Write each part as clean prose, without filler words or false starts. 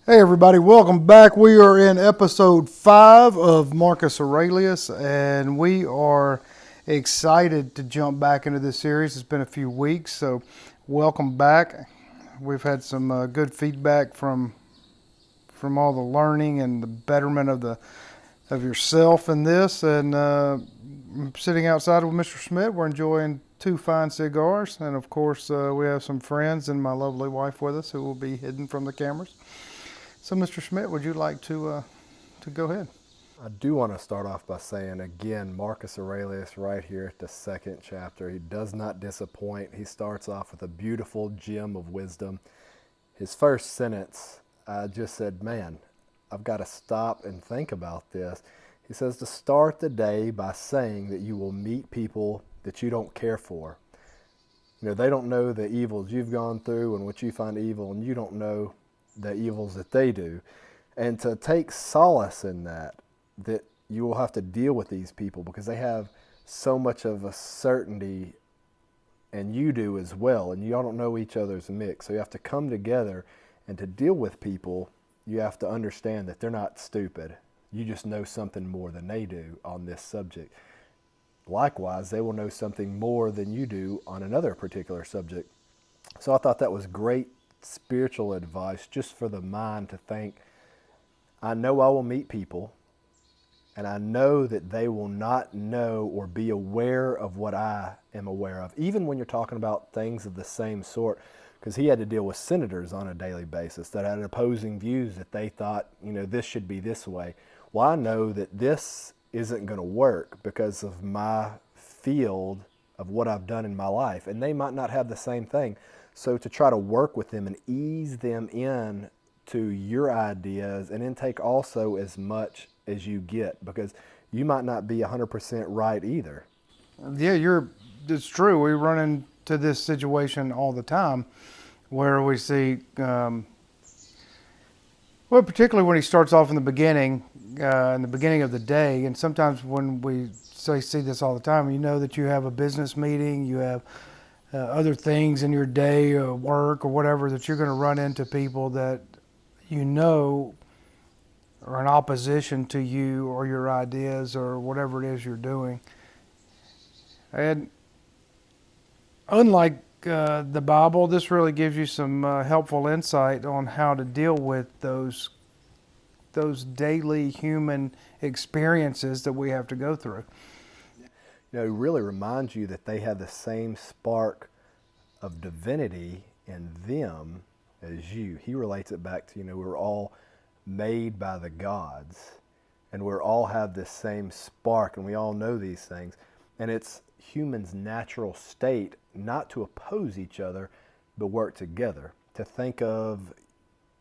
Hey everybody, welcome back. We are in episode 5 of Marcus Aurelius, and we are excited to jump back into this series. It's been a few weeks, so welcome back. We've had some good feedback from all the learning and the betterment of yourself in this. And I'm sitting outside with Mr. Smith. We're enjoying 2 fine cigars, and of course we have some friends and my lovely wife with us who will be hidden from the cameras. So, Mr. Schmidt, would you like to go ahead? I do want to start off by saying again, Marcus Aurelius right here at the second chapter. He does not disappoint. He starts off with a beautiful gem of wisdom. His first sentence, I just said, man, I've got to stop and think about this. He says to start the day by saying that you will meet people that you don't care for. You know, they don't know the evils you've gone through and what you find evil, and you don't know the evils that they do. And to take solace in that you will have to deal with these people because they have so much of a certainty, and you do as well, and y'all don't know each other's mix. So you have to come together, and to deal with people, you have to understand that they're not stupid. You just know something more than they do on this subject. Likewise, they will know something more than you do on another particular subject. So I thought that was great spiritual advice just for the mind to think, I know I will meet people, and I know that they will not know or be aware of what I am aware of, even when you're talking about things of the same sort, because he had to deal with senators on a daily basis that had opposing views that they thought, this should be this way. Well, I know that this isn't going to work because of my field of what I've done in my life, and they might not have the same thing. So to try to work with them and ease them in to your ideas, and then take also as much as you get, because you might not be 100% right either. Yeah, it's true. We run into this situation all the time where we see, particularly when he starts off in the beginning of the day, and sometimes when we see this all the time, you know that you have a business meeting, you have other things in your day or work or whatever, that you're going to run into people that are in opposition to you or your ideas or whatever it is you're doing. And unlike the Bible, this really gives you some helpful insight on how to deal with those daily human experiences that we have to go through. It really reminds you that they have the same spark of divinity in them as you. He relates it back to, we're all made by the gods, and we all have this same spark, and we all know these things. And it's humans' natural state not to oppose each other, but work together, to think of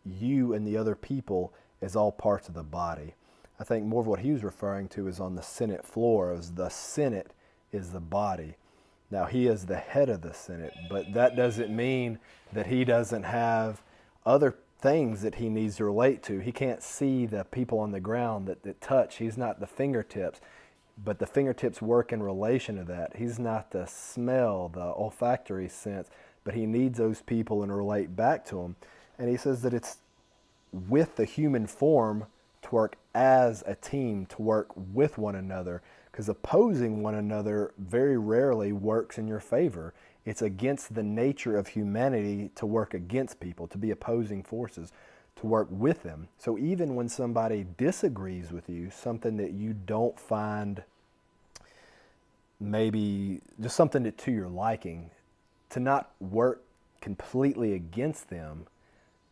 you and the other people as all parts of the body. I think more of what he was referring to is on the Senate floor, as the Senate is the body. Now, he is the head of the Senate, but that doesn't mean that he doesn't have other things that he needs to relate to. He can't see the people on the ground that touch. He's not the fingertips, but the fingertips work in relation to that. He's not the smell, the olfactory sense, but he needs those people and relate back to them. And he says that it's with the human form to work as a team, to work with one another, because opposing one another very rarely works in your favor. It's against the nature of humanity to work against people, to be opposing forces, to work with them. So even when somebody disagrees with you, something that you don't find maybe just something that to your liking, to not work completely against them,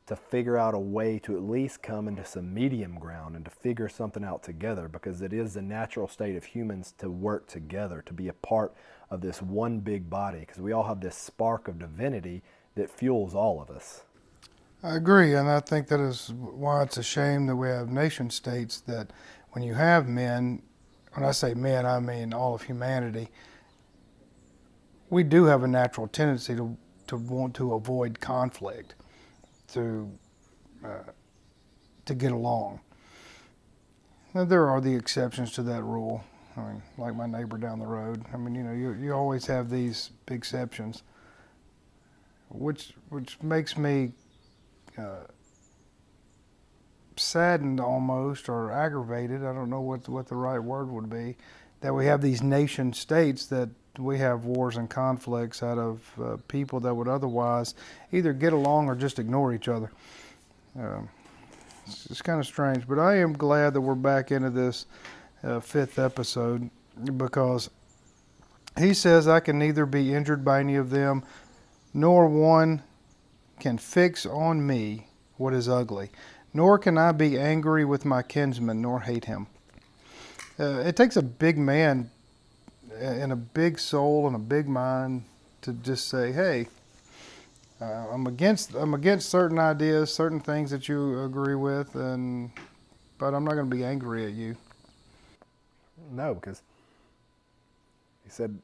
to figure out a way to at least come into some medium ground and to figure something out together, because it is the natural state of humans to work together, to be a part of this one big body, because we all have this spark of divinity that fuels all of us. I agree, and I think that is why it's a shame that we have nation states, that when you have men, when I say men, I mean all of humanity, we do have a natural tendency to want to avoid conflict, to get along. Now, there are the exceptions to that rule. I mean, like my neighbor down the road. I mean, you always have these exceptions, which makes me saddened almost, or aggravated, I don't know what the right word would be, that we have these nation states, that we have wars and conflicts out of people that would otherwise either get along or just ignore each other. It's kind of strange, but I am glad that we're back into this fifth episode, because he says, I can neither be injured by any of them, nor one can fix on me what is ugly, nor can I be angry with my kinsman, nor hate him. It takes a big man and a big soul and a big mind to just say, hey, I'm against certain ideas, certain things that you agree with, but I'm not going to be angry at you. No, because he said,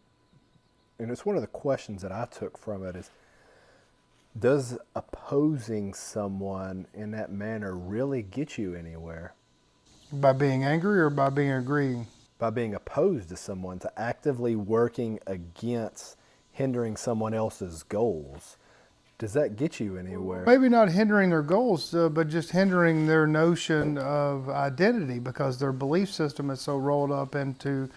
and it's one of the questions that I took from it is, does opposing someone in that manner really get you anywhere? By being angry or by being agreeing? By being opposed to someone, to actively working against hindering someone else's goals. Does that get you anywhere? Maybe not hindering their goals, but just hindering their notion of identity, because their belief system is so rolled up into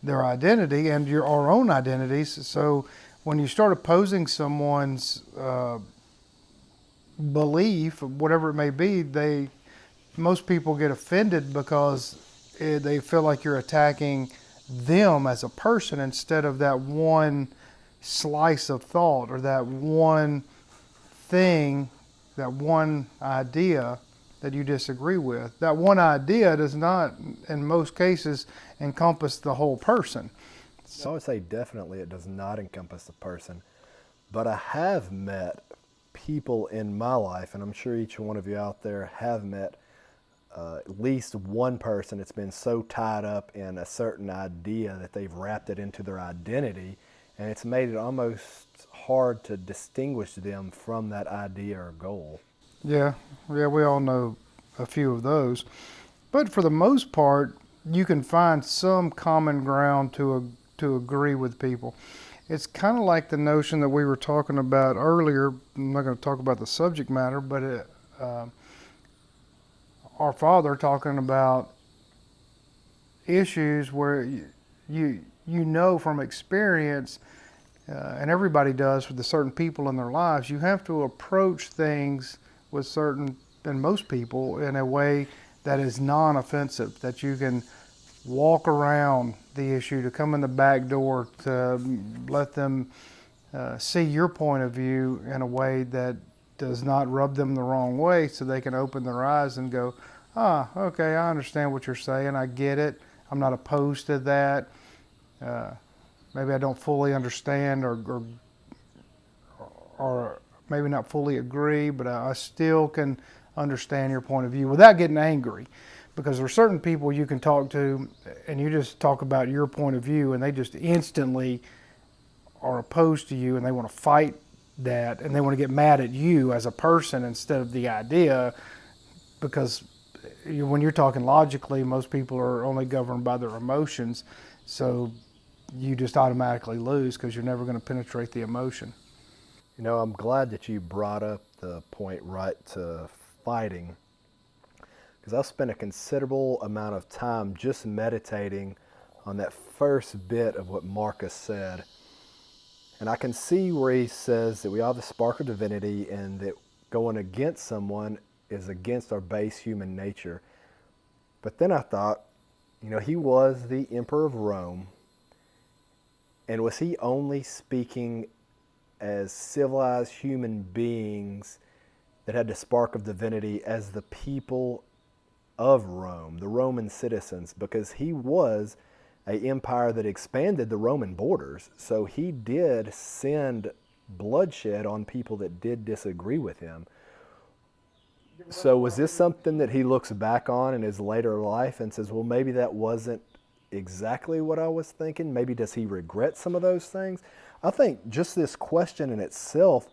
their identity and our own identities. So when you start opposing someone's belief, whatever it may be, most people get offended because they feel like you're attacking them as a person instead of that one slice of thought, or that one thing, that one idea that you disagree with. That one idea does not, in most cases, encompass the whole person. So I would say definitely it does not encompass the person. But I have met people in my life, and I'm sure each one of you out there have met at least one person that's been so tied up in a certain idea that they've wrapped it into their identity, and it's made it almost hard to distinguish them from that idea or goal. Yeah, we all know a few of those. But for the most part, you can find some common ground to agree with people. It's kind of like the notion that we were talking about earlier. I'm not going to talk about the subject matter, but our father talking about issues where you know from experience, and everybody does with the certain people in their lives, you have to approach things with certain, and most people, in a way that is non-offensive, that you can walk around the issue, to come in the back door, to let them see your point of view in a way that does not rub them the wrong way, so they can open their eyes and go, okay, I understand what you're saying, I get it, I'm not opposed to that. Maybe I don't fully understand, or maybe not fully agree, but I still can understand your point of view without getting angry. Because there are certain people you can talk to and you just talk about your point of view, and they just instantly are opposed to you, and they want to fight that, and they want to get mad at you as a person instead of the idea, because when you're talking logically, most people are only governed by their emotions, so you just automatically lose because you're never going to penetrate the emotion. You know, I'm glad that you brought up the point right to fighting, because I've spent a considerable amount of time just meditating on that first bit of what Marcus said. And I can see where he says that we all have the spark of divinity, and that going against someone is against our base human nature. But then I thought, you know, he was the emperor of Rome, and was he only speaking as civilized human beings that had the spark of divinity as the people of Rome, the Roman citizens? Because he was an empire that expanded the Roman borders, so he did send bloodshed on people that did disagree with him. So was this something that he looks back on in his later life and says, well, maybe that wasn't exactly what I was thinking? Maybe does he regret some of those things? I think just this question in itself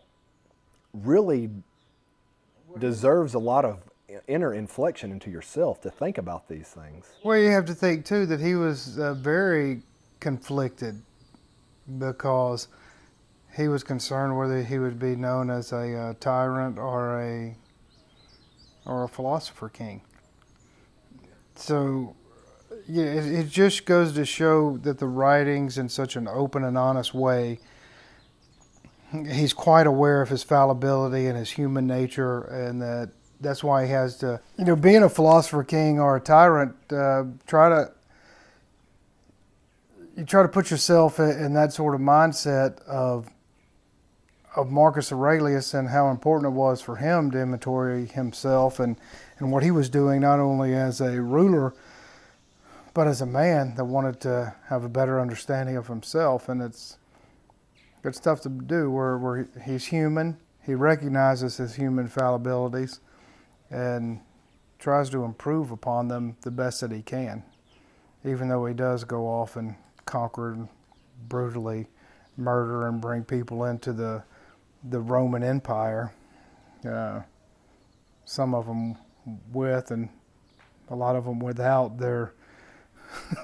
really deserves a lot of inner inflection into yourself to think about these things. Well, you have to think too that he was very conflicted, because he was concerned whether he would be known as a tyrant or a philosopher king. So, yeah, it just goes to show that the writings, in such an open and honest way, he's quite aware of his fallibility and his human nature, and that's why he has to, being a philosopher king or a tyrant, try to put yourself in that sort of mindset of Marcus Aurelius, and how important it was for him to inventory himself and what he was doing, not only as a ruler, but as a man that wanted to have a better understanding of himself. And it's tough to do where he's human, he recognizes his human fallibilities, and tries to improve upon them the best that he can, even though he does go off and conquer and brutally murder and bring people into the Roman Empire. Some of them with, and a lot of them without their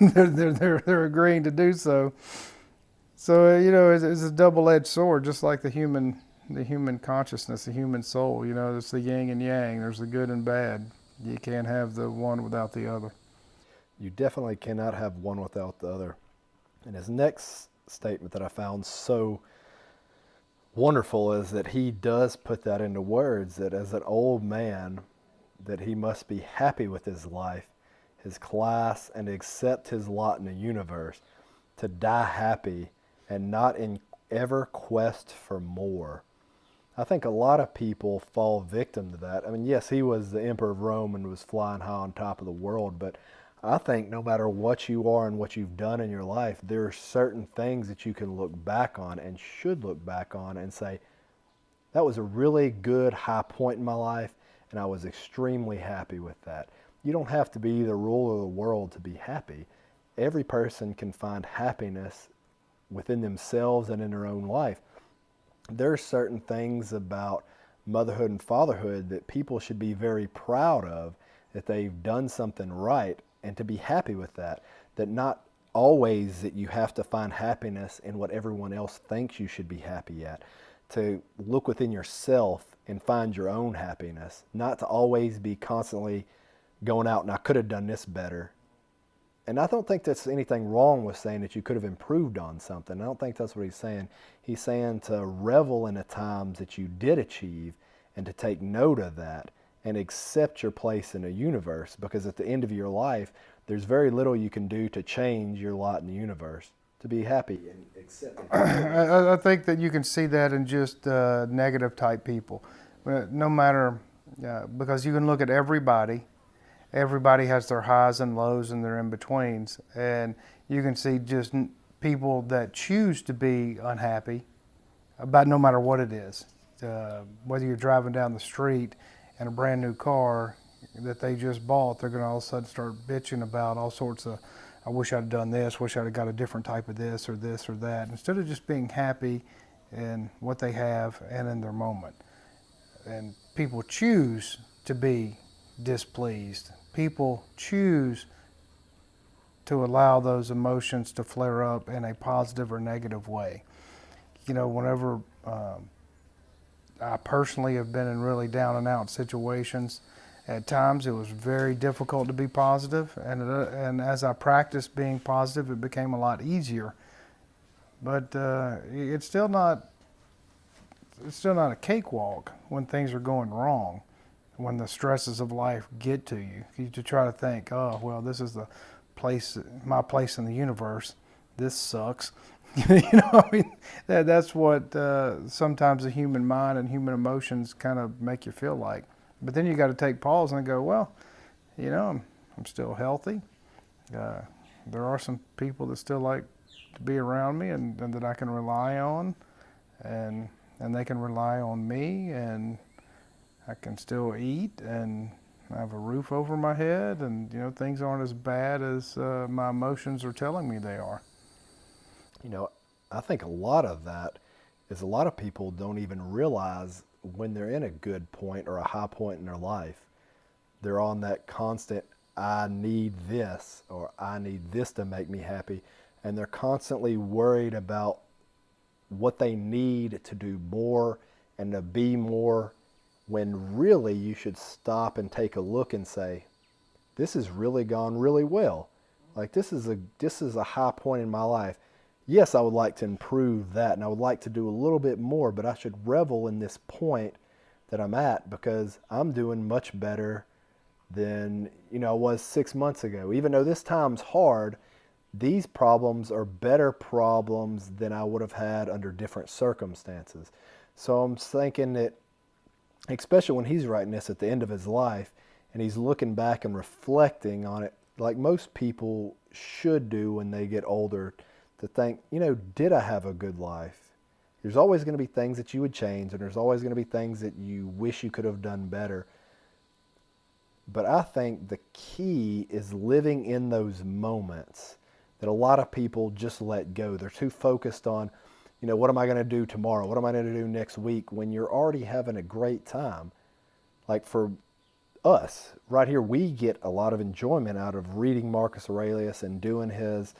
they're agreeing to do so. So it's a double-edged sword, just like the human consciousness, the human soul. There's the yin and yang. There's the good and bad. You can't have the one without the other. You definitely cannot have one without the other. And his next statement that I found so wonderful is that he does put that into words, that as an old man, that he must be happy with his life, his class, and accept his lot in the universe, to die happy and not in ever quest for more. I think a lot of people fall victim to that. I mean, yes, he was the emperor of Rome and was flying high on top of the world, but I think no matter what you are and what you've done in your life, there are certain things that you can look back on and should look back on and say, that was a really good high point in my life, and I was extremely happy with that. You don't have to be the ruler of the world to be happy. Every person can find happiness within themselves and in their own life. There are certain things about motherhood and fatherhood that people should be very proud of, that they've done something right, and to be happy with that. That not always that you have to find happiness in what everyone else thinks you should be happy at. To look within yourself and find your own happiness. Not to always be constantly going out and I could have done this better. And I don't think there's anything wrong with saying that you could have improved on something. I don't think that's what he's saying. He's saying to revel in the times that you did achieve and to take note of that and accept your place in the universe, because at the end of your life, there's very little you can do to change your lot in the universe. To be happy and accept it. I think that you can see that in just negative type people. No matter, because you can look at everybody. Everybody has their highs and lows and their in-betweens. And you can see just people that choose to be unhappy about no matter what it is. Whether you're driving down the street in a brand new car that they just bought, they're going to all of a sudden start bitching about all sorts of, I wish I'd done this, wish I'd have got a different type of this or that, instead of just being happy in what they have and in their moment. And people choose to be displeased. People choose to allow those emotions to flare up in a positive or negative way. Whenever I personally have been in really down and out situations, at times it was very difficult to be positive, and as I practiced being positive, it became a lot easier. But it's still not a cakewalk when things are going wrong, when the stresses of life get to you. You to try to think, oh well, this is my place in the universe. This sucks. That's what sometimes the human mind and human emotions kind of make you feel like. But then you got to take pause and go, well, I'm still healthy. There are some people that still like to be around me and that I can rely on, and they can rely on me, and I can still eat, and I have a roof over my head, and things aren't as bad as my emotions are telling me they are. I think a lot of that is a lot of people don't even realize when they're in a good point or a high point in their life. They're on that constant, I need this, or I need this to make me happy. And they're constantly worried about what they need to do more and to be more, when really you should stop and take a look and say, this has really gone really well. Like this is a high point in my life. Yes, I would like to improve that, and I would like to do a little bit more, but I should revel in this point that I'm at because I'm doing much better than I was 6 months ago. Even though this time's hard, these problems are better problems than I would have had under different circumstances. So I'm thinking that, especially when he's writing this at the end of his life, and he's looking back and reflecting on it, like most people should do when they get older, to think, did I have a good life? There's always going to be things that you would change, and there's always going to be things that you wish you could have done better. But I think the key is living in those moments that a lot of people just let go. They're too focused on, what am I going to do tomorrow? What am I going to do next week? When you're already having a great time. Like for us, right here, we get a lot of enjoyment out of reading Marcus Aurelius and doing his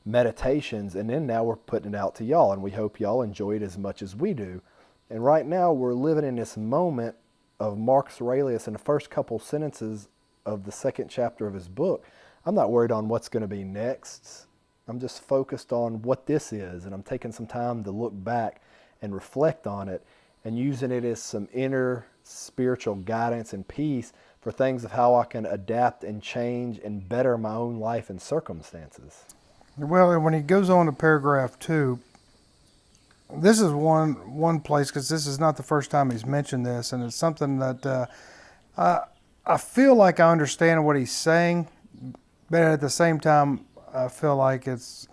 meditations, and then now we're putting it out to y'all, and we hope y'all enjoy it as much as we do. And right now we're living in this moment of Marcus Aurelius in the first couple sentences of the second chapter of his book. I'm not worried on what's going to be next. I'm just focused on what this is, and I'm taking some time to look back and reflect on it and using it as some inner spiritual guidance and peace for things of how I can adapt and change and better my own life and circumstances. Well, when he goes on to paragraph 2, this is one place, because this is not the first time he's mentioned this, and it's something that I feel like I understand what he's saying, but at the same time, I feel like it's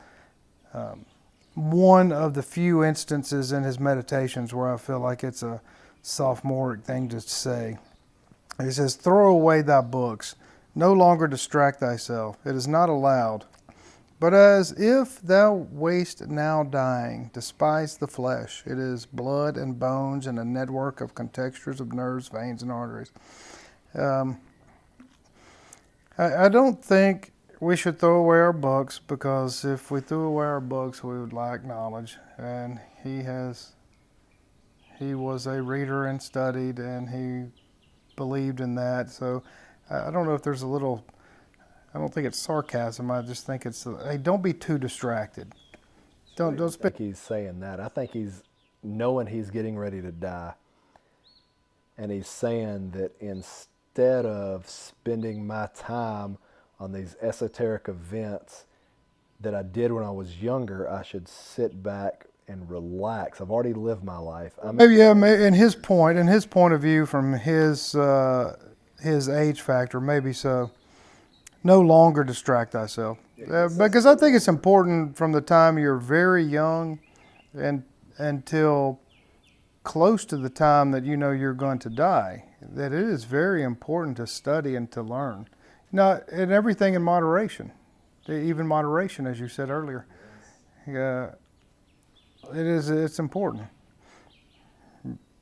one of the few instances in his meditations where I feel like it's a sophomoric thing to say. He says, "Throw away thy books, no longer distract thyself. It is not allowed. But as if thou wast now dying, despise the flesh. It is blood and bones and a network of contextures of nerves, veins, and arteries." I don't think we should throw away our books, because if we threw away our books, we would lack knowledge. And he was a reader and studied, and he believed in that. So I don't know if there's I don't think it's sarcasm. I just think it's, hey, don't be too distracted. Don't I think he's saying that. I think he's knowing he's getting ready to die. And he's saying that instead of spending my time on these esoteric events that I did when I was younger, I should sit back and relax. I've already lived my life. Maybe in his point of view, from his age factor, maybe so. No longer distract thyself, because I think it's important from the time you're very young and until close to the time that you're going to die, that it is very important to study and to learn. And everything in moderation, even moderation, as you said earlier. It's important.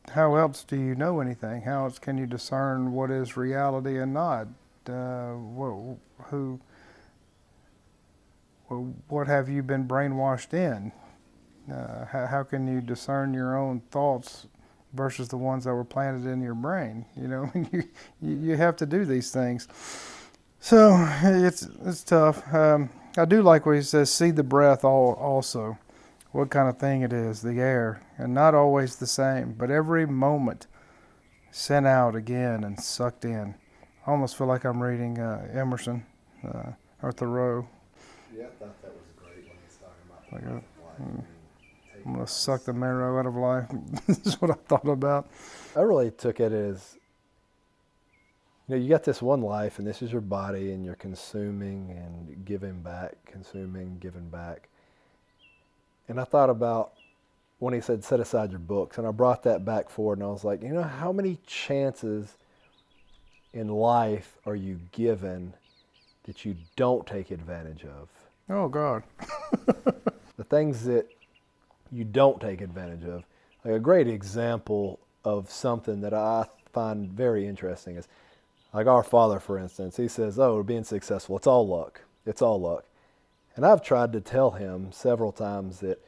How else do you know anything? How else can you discern what is reality and not? What have you been brainwashed in? How can you discern your own thoughts versus the ones that were planted in your brain? You have to do these things. So it's tough. I do like what he says, see the breath also, what kind of thing it is, the air, and not always the same, but every moment sent out again and sucked in. I almost feel like I'm reading Emerson or Thoreau. Yeah, I thought that was great when he's talking about I'm going to suck the marrow out of life. This is what I thought about. I really took it as, you got this one life, and this is your body, and you're consuming and giving back, consuming, giving back. And I thought about when he said, set aside your books, and I brought that back forward, and I was like, how many chances in life are you given that you don't take advantage of? Oh, God. The things that you don't take advantage of. Like a great example of something that I find very interesting is, like our father, for instance, he says, oh, being successful, it's all luck. It's all luck. And I've tried to tell him several times that,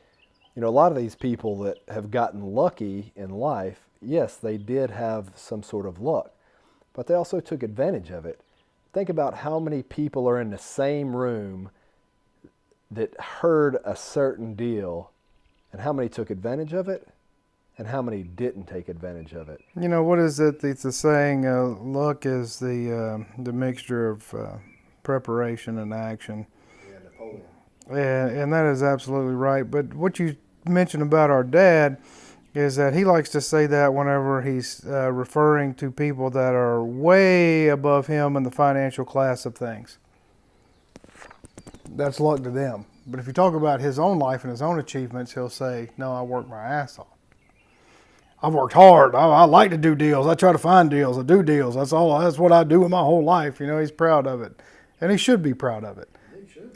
a lot of these people that have gotten lucky in life, yes, they did have some sort of luck, but they also took advantage of it. think about how many people are in the same room that heard a certain deal, and how many took advantage of it, and how many didn't take advantage of it. You know, what is it? It's a saying, luck is the mixture of preparation and action. Yeah, Napoleon. And that is absolutely right. But what you mentioned about our dad is that he likes to say that whenever he's referring to people that are way above him in the financial class of things. That's luck to them. But if you talk about his own life and his own achievements, he'll say, no, I worked my ass off. I've worked hard. I like to do deals. I try to find deals. I do deals. That's all. That's what I do with my whole life. You know, he's proud of it. And he should be proud of it. He should.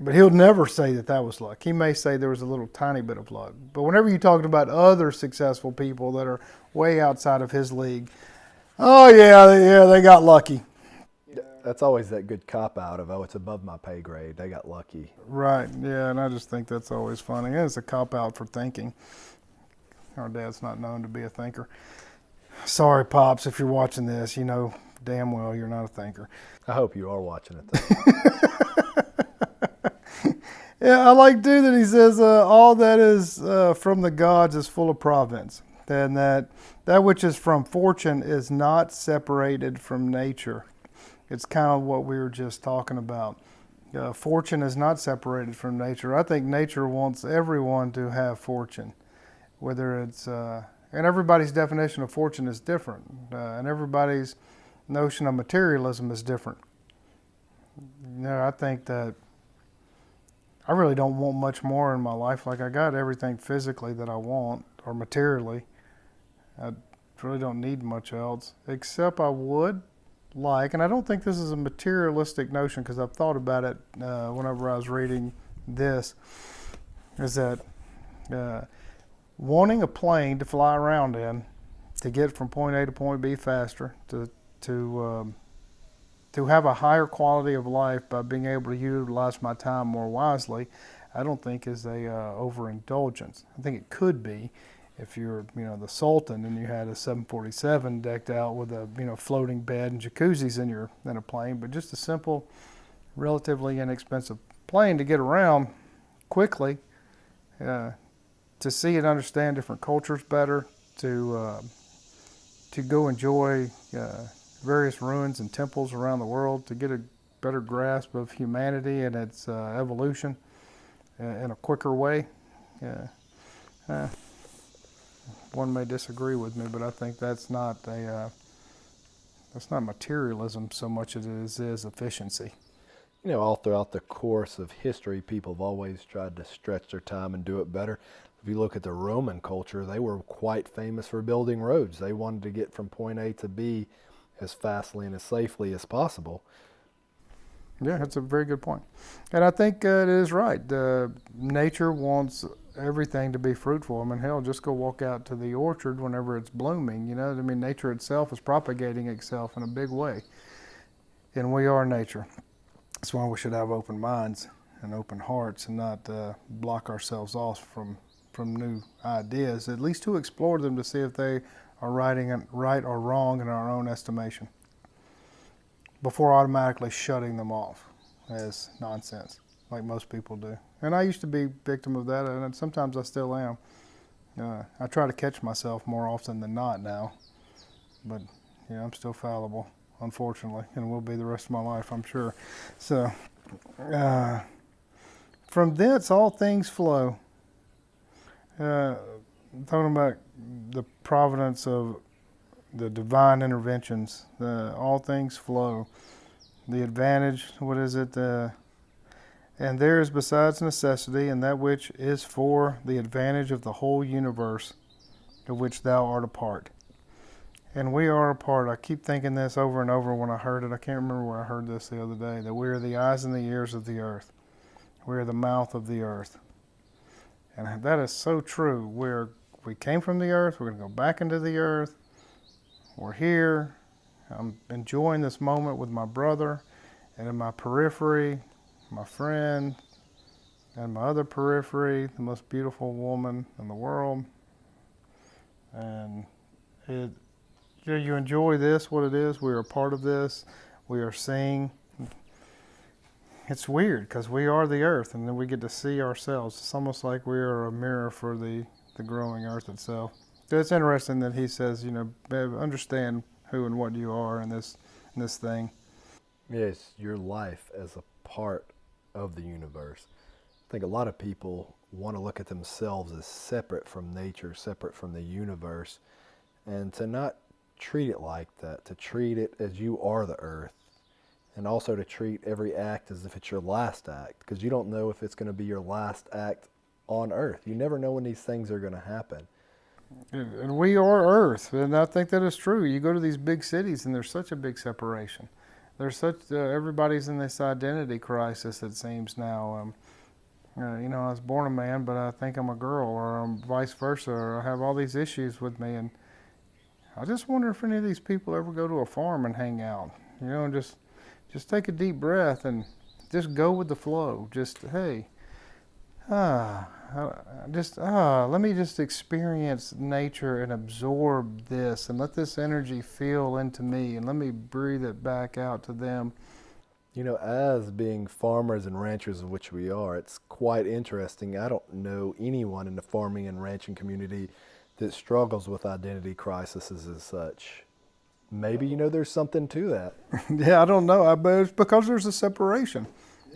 But he'll never say that was luck. He may say there was a little tiny bit of luck. But whenever you're talking about other successful people that are way outside of his league, oh, yeah, they got lucky. That's always that good cop-out of, oh, it's above my pay grade. They got lucky. Right, yeah, and I just think that's always funny. And it's a cop-out for thinking. Our dad's not known to be a thinker. Sorry, Pops, if you're watching this, you know damn well you're not a thinker. I hope you are watching it, though. Yeah, I like, too, that he says all that is from the gods is full of providence, and that which is from fortune is not separated from nature. It's kind of what we were just talking about. Fortune is not separated from nature. I think nature wants everyone to have fortune, whether it's, and everybody's definition of fortune is different, and everybody's notion of materialism is different. You know, I think that I really don't want much more in my life. Like, I got everything physically that I want, or materially. I really don't need much else, except I would like, and I don't think this is a materialistic notion because I've thought about it whenever I was reading this, is that wanting a plane to fly around in to get from point A to point B faster, to have a higher quality of life by being able to utilize my time more wisely, I don't think is a overindulgence. I think it could be if you're, the Sultan and you had a 747 decked out with a, floating bed and jacuzzis in a plane, but just a simple, relatively inexpensive plane to get around quickly, to see and understand different cultures better, to go enjoy various ruins and temples around the world, to get a better grasp of humanity and its evolution in a quicker way. One may disagree with me, but I think that's not materialism so much as it is efficiency. All throughout the course of history, people have always tried to stretch their time and do it better. If you look at the Roman culture, they were quite famous for building roads. They wanted to get from point A to B as fastly and as safely as possible. Yeah, that's a very good point. And I think it is right. Nature wants everything to be fruitful. I mean, hell, just go walk out to the orchard whenever it's blooming. Nature itself is propagating itself in a big way. And we are nature. That's why we should have open minds and open hearts and not block ourselves off from new ideas, at least to explore them to see if they are right or wrong in our own estimation, before automatically shutting them off as nonsense, like most people do. And I used to be a victim of that, and sometimes I still am. I try to catch myself more often than not now, but I'm still fallible, unfortunately, and will be the rest of my life, I'm sure. So, from thence all things flow. Talking about the providence of the divine interventions, all things flow. The advantage, what is it? And there is besides necessity, and that which is for the advantage of the whole universe, of which thou art a part. And we are a part. I keep thinking this over and over when I heard it. I can't remember where I heard this the other day, that we are the eyes and the ears of the earth. We are the mouth of the earth. And that is so true. We came from the earth. We're going to go back into the earth. We're here. I'm enjoying this moment with my brother, and in my periphery, my friend, and my other periphery, the most beautiful woman in the world. And you enjoy this, what it is. We are a part of this. We are seeing. It's weird because we are the earth, and then we get to see ourselves. It's almost like we are a mirror for the growing earth itself. So it's interesting that he says, understand who and what you are in this thing. Yes, your life as a part of the universe. I think a lot of people want to look at themselves as separate from nature, separate from the universe, and to not treat it like that, to treat it as you are the earth, and also to treat every act as if it's your last act, because you don't know if it's going to be your last act on earth. You never know when these things are going to happen. And we are earth, and I think that is true. You go to these big cities, and there's such a big separation. There's everybody's in this identity crisis, it seems now. I was born a man, but I think I'm a girl, or vice versa, or I have all these issues with me. And I just wonder if any of these people ever go to a farm and hang out, and just take a deep breath and just go with the flow. Just, hey, let me just experience nature and absorb this and let this energy feel into me and let me breathe it back out to them. As being farmers and ranchers, of which we are, it's quite interesting. I don't know anyone in the farming and ranching community that struggles with identity crises as such. Maybe, there's something to that. Yeah, I don't know, but it's because there's a separation.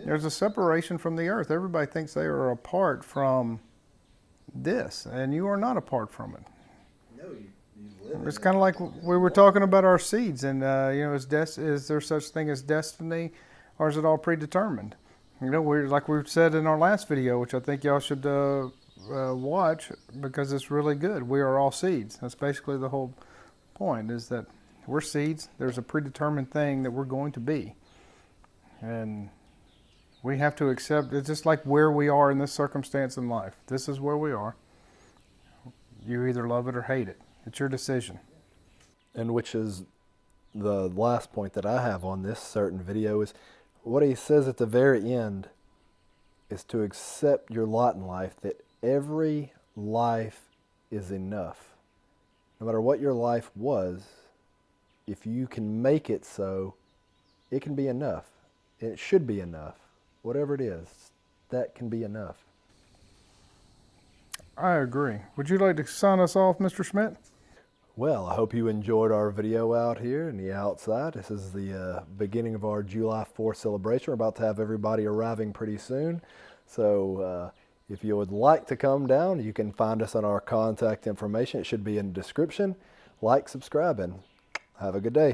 There's a separation from the earth. Everybody thinks they are apart from this, and you are not apart from it. No, you live. It's kind of like we were talking about our seeds, and is there such thing as destiny, or is it all predetermined? Like we said in our last video, which I think y'all should watch because it's really good. We are all seeds. That's basically the whole point: is that we're seeds. There's a predetermined thing that we're going to be, and we have to accept. It's just like where we are in this circumstance in life. This is where we are. You either love it or hate it. It's your decision. And which is the last point that I have on this certain video is what he says at the very end is to accept your lot in life, that every life is enough. No matter what your life was, if you can make it so, it can be enough. And it should be enough. Whatever it is, that can be enough. I agree. Would you like to sign us off, Mr. Schmidt? Well, I hope you enjoyed our video out here in the outside. This is the beginning of our July 4th celebration. We're about to have everybody arriving pretty soon. So if you would like to come down, you can find us on our contact information. It should be in the description. Like, subscribe, and have a good day.